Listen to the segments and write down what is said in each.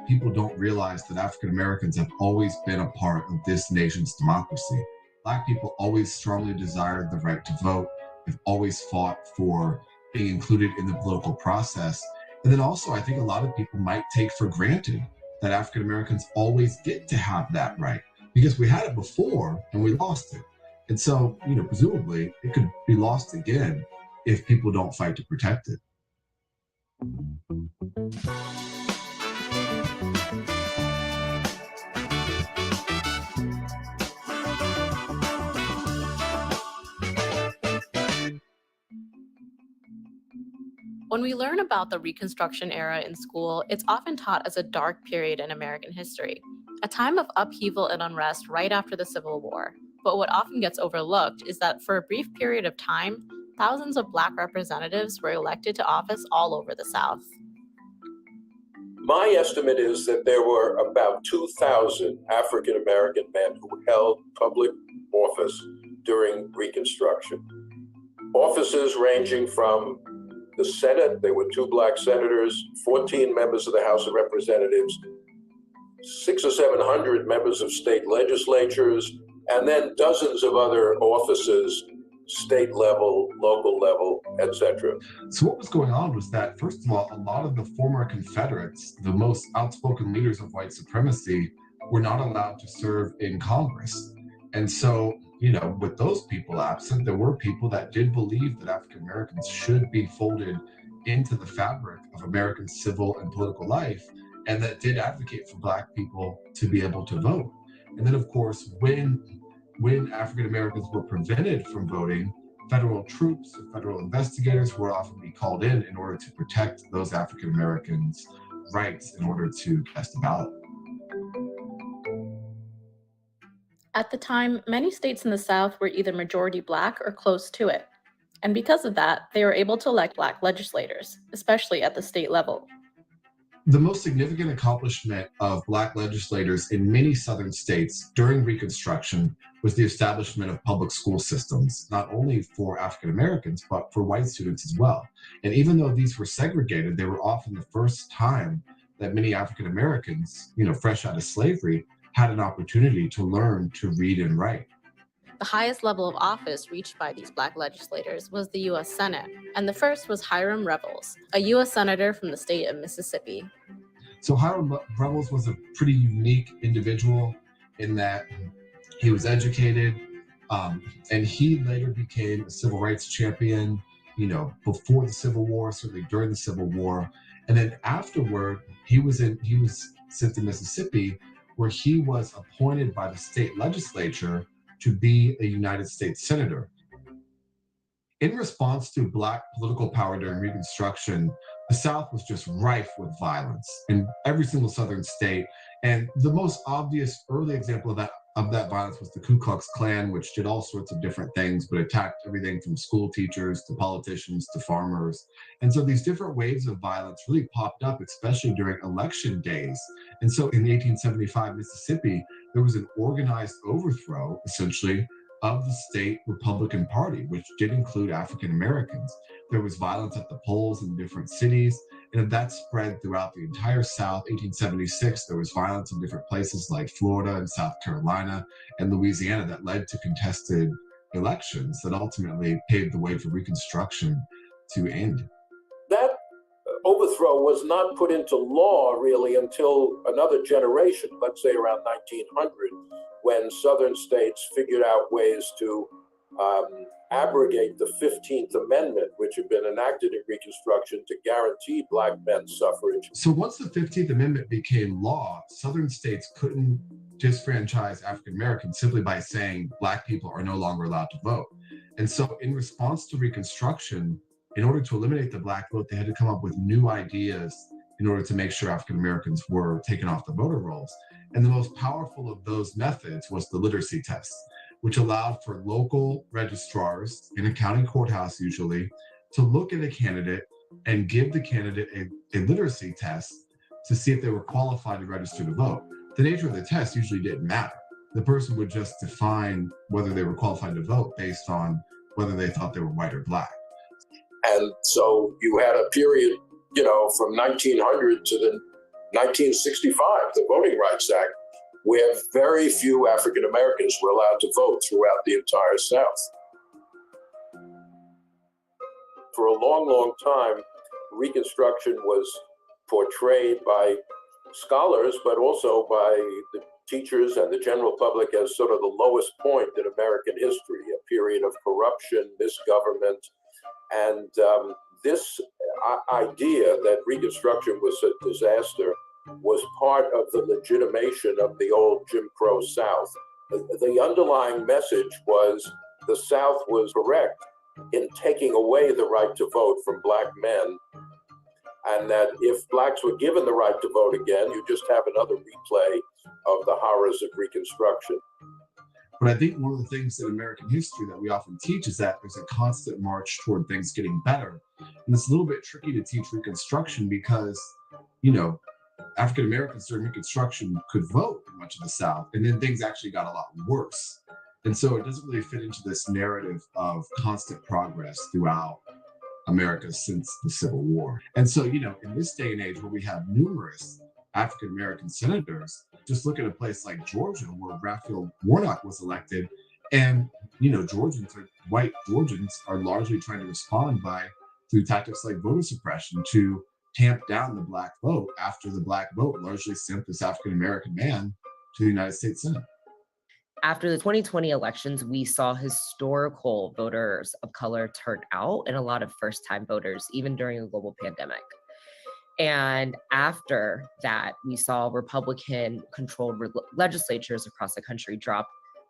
people don't realize that African Americans have always been a part of this nation's democracy. Black people always strongly desired the right to vote. They've always fought for being included in the political process. And then also, I think a lot of people might take for granted that African Americans always get to have that right because we had it before and we lost it. And so, presumably it could be lost again if people don't fight to protect it. When we learn about the Reconstruction era in school, it's often taught as a dark period in American history, a time of upheaval and unrest right after the Civil War. But what often gets overlooked is that for a brief period of time, thousands of Black representatives were elected to office all over the South. My estimate is that there were about 2,000 African American men who held public office during Reconstruction. Offices ranging from the Senate, there were 2 Black senators, 14 members of the House of Representatives, 600 or 700 members of state legislatures, and then dozens of other offices, state level, local level, etc. So what was going on was that, first of all, a lot of the former Confederates, the most outspoken leaders of white supremacy, were not allowed to serve in Congress. And so, with those people absent, there were people that did believe that African Americans should be folded into the fabric of American civil and political life, and that did advocate for Black people to be able to vote. And then, of course, when African Americans were prevented from voting, federal troops or federal investigators would often be called in order to protect those African Americans' rights in order to cast a ballot. At the time, many states in the South were either majority Black or close to it. And because of that, they were able to elect Black legislators, especially at the state level. The most significant accomplishment of Black legislators in many Southern states during Reconstruction was the establishment of public school systems, not only for African Americans, but for white students as well. And even though these were segregated, they were often the first time that many African Americans, fresh out of slavery, had an opportunity to learn to read and write. The highest level of office reached by these Black legislators was the U.S. Senate, and the first was Hiram Revels, a U.S. Senator from the state of Mississippi. So Hiram Revels was a pretty unique individual in that he was educated, and he later became a civil rights champion, before the Civil War, certainly during the Civil War. And then afterward, he was sent to Mississippi, where he was appointed by the state legislature to be a United States Senator. In response to Black political power during Reconstruction, the South was just rife with violence in every single Southern state. And the most obvious early example of that violence was the Ku Klux Klan, which did all sorts of different things, but attacked everything from school teachers to politicians to farmers. And so these different waves of violence really popped up, especially during election days. And so in 1875 Mississippi, there was an organized overthrow, essentially, of the state Republican Party, which did include African Americans. There was violence at the polls in different cities, and that spread throughout the entire South. 1876, there was violence in different places like Florida and South Carolina and Louisiana that led to contested elections that ultimately paved the way for Reconstruction to end. That overthrow was not put into law really until another generation, let's say around 1900, when Southern states figured out ways to abrogate the 15th Amendment, which had been enacted in Reconstruction to guarantee Black men's suffrage. So once the 15th Amendment became law, Southern states couldn't disfranchise African Americans simply by saying Black people are no longer allowed to vote. And so in response to Reconstruction, in order to eliminate the Black vote, they had to come up with new ideas in order to make sure African Americans were taken off the voter rolls. And the most powerful of those methods was the literacy test, which allowed for local registrars in a county courthouse usually to look at a candidate and give the candidate a literacy test to see if they were qualified to register to vote. The nature of the test usually didn't matter. The person would just define whether they were qualified to vote based on whether they thought they were white or Black. And so you had a period, from 1900 to the 1965, the Voting Rights Act, where very few African Americans were allowed to vote throughout the entire South. For a long, long time, Reconstruction was portrayed by scholars, but also by the teachers and the general public as sort of the lowest point in American history, a period of corruption, misgovernment, and this idea that Reconstruction was a disaster was part of the legitimation of the old Jim Crow South. The underlying message was the South was correct in taking away the right to vote from Black men, and that if Blacks were given the right to vote again, you just have another replay of the horrors of Reconstruction. But I think one of the things in American history that we often teach is that there's a constant march toward things getting better. And it's a little bit tricky to teach Reconstruction because, African Americans during Reconstruction could vote in much of the South, and then things actually got a lot worse. And so it doesn't really fit into this narrative of constant progress throughout America since the Civil War. And so, in this day and age where we have numerous African American senators, just look at a place like Georgia where Raphael Warnock was elected. And, white Georgians are largely trying to respond through tactics like voter suppression to tamp down the Black vote after the Black vote largely sent this African American man to the United States Senate. After the 2020 elections, we saw historical voters of color turn out and a lot of first-time voters, even during a global pandemic. And after that, we saw Republican-controlled legislatures across the country drop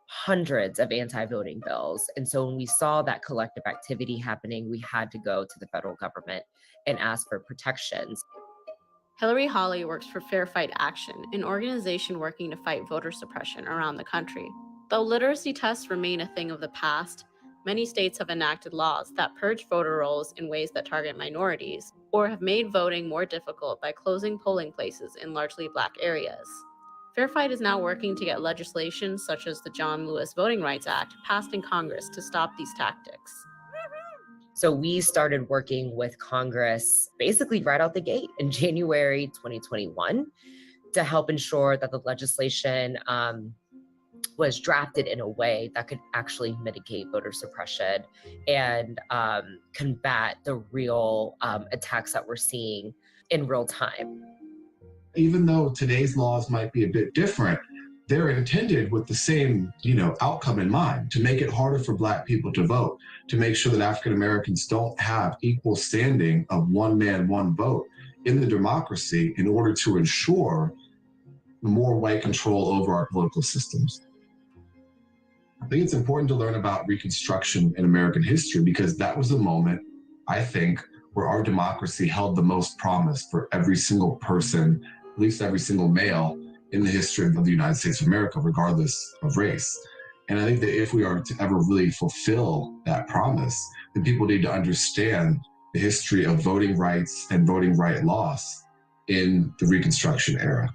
hundreds of anti-voting bills. And so when we saw that collective activity happening, we had to go to the federal government and ask for protections. Hillary Hawley works for Fair Fight Action, an organization working to fight voter suppression around the country. Though literacy tests remain a thing of the past, many states have enacted laws that purge voter rolls in ways that target minorities, or have made voting more difficult by closing polling places in largely Black areas. Fair Fight is now working to get legislation such as the John Lewis Voting Rights Act passed in Congress to stop these tactics. So we started working with Congress basically right out the gate in January 2021 to help ensure that the legislation was drafted in a way that could actually mitigate voter suppression and combat the real attacks that we're seeing in real time. Even though today's laws might be a bit different, they're intended with the same, outcome in mind, to make it harder for Black people to vote, to make sure that African Americans don't have equal standing of one man, one vote in the democracy in order to ensure more white control over our political systems. I think it's important to learn about Reconstruction in American history because that was a moment, I think, where our democracy held the most promise for every single person, at least every single male, in the history of the United States of America, regardless of race. And I think that if we are to ever really fulfill that promise, then people need to understand the history of voting rights and voting right loss in the Reconstruction era.